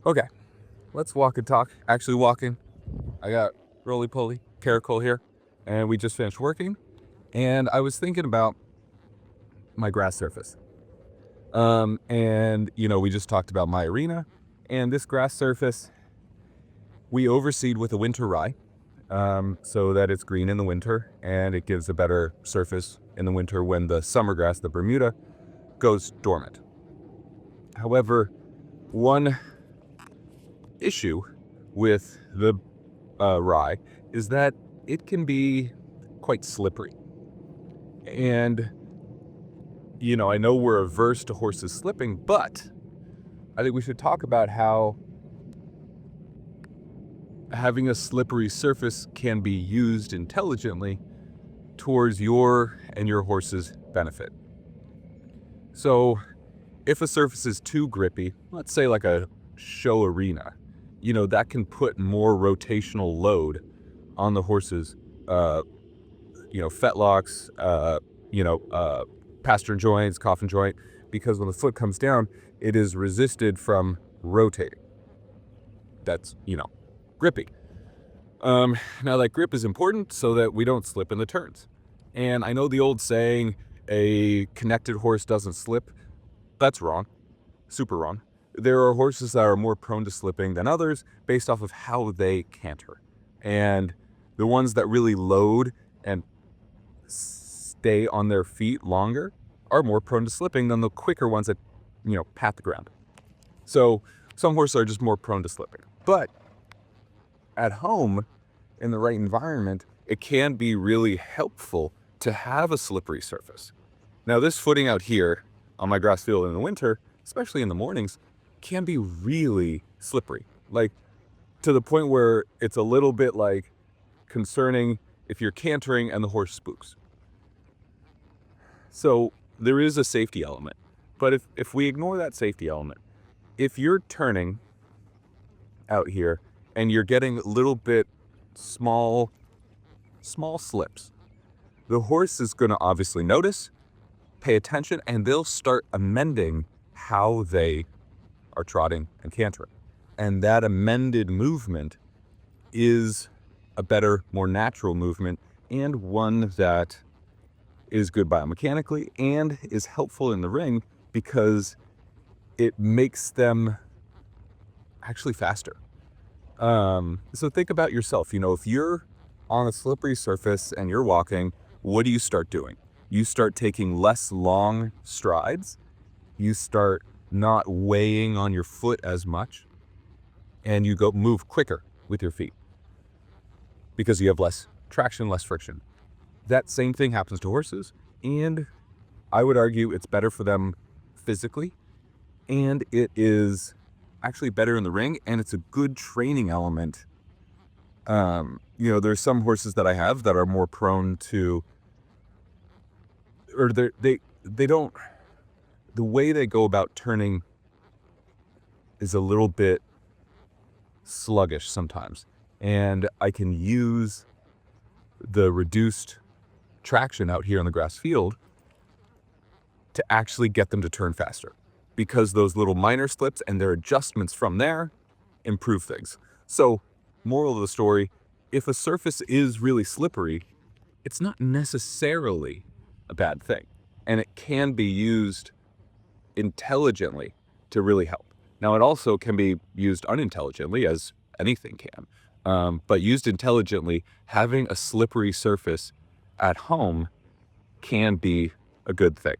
Okay, let's walk and talk. Actually walking. I got roly-poly, Karl here, and we just finished working, and I was thinking about my grass surface. And we just talked about my arena, and this grass surface, we overseed with a winter rye, so that it's green in the winter, and it gives a better surface in the winter when the summer grass, the Bermuda, goes dormant. However, one issue with the rye is that it can be quite slippery. And, I know we're averse to horses slipping, but I think we should talk about how having a slippery surface can be used intelligently towards your and your horse's benefit. So if a surface is too grippy, let's say like a show arena, that can put more rotational load on the horse's, fetlocks, pastern joints, coffin joint, because when the foot comes down, it is resisted from rotating. That's, grippy. Now that grip is important so that we don't slip in the turns. And I know the old saying, a connected horse doesn't slip. That's wrong. Super wrong. There are horses that are more prone to slipping than others based off of how they canter. And the ones that really load and stay on their feet longer are more prone to slipping than the quicker ones that, pat the ground. So some horses are just more prone to slipping. But at home, in the right environment, it can be really helpful to have a slippery surface. Now, this footing out here on my grass field in the winter, especially in the mornings, can be really slippery. Like, to the point where it's a little bit like concerning if you're cantering and the horse spooks. So there is a safety element. But if we ignore that safety element, if you're turning out here and you're getting a little bit small slips, the horse is going to obviously notice, pay attention, and they'll start amending how they are trotting and cantering. And that amended movement is a better, more natural movement, and one that is good biomechanically and is helpful in the ring because it makes them actually faster. So think about yourself. If you're on a slippery surface and you're walking, what do you start doing? You start taking less long strides. You start not weighing on your foot as much, and you move quicker with your feet because you have less traction, less friction. That same thing happens to horses, and I would argue it's better for them physically, and it is actually better in the ring, and it's a good training element. There's some horses that I have that are more prone to, or they don't, the way they go about turning is a little bit sluggish sometimes, and I can use the reduced traction out here on the grass field to actually get them to turn faster, because those little minor slips and their adjustments from there improve things. So, moral of the story, if a surface is really slippery, it's not necessarily a bad thing, and it can be used intelligently to really help. Now, it also can be used unintelligently, as anything can, but used intelligently, having a slippery surface at home can be a good thing.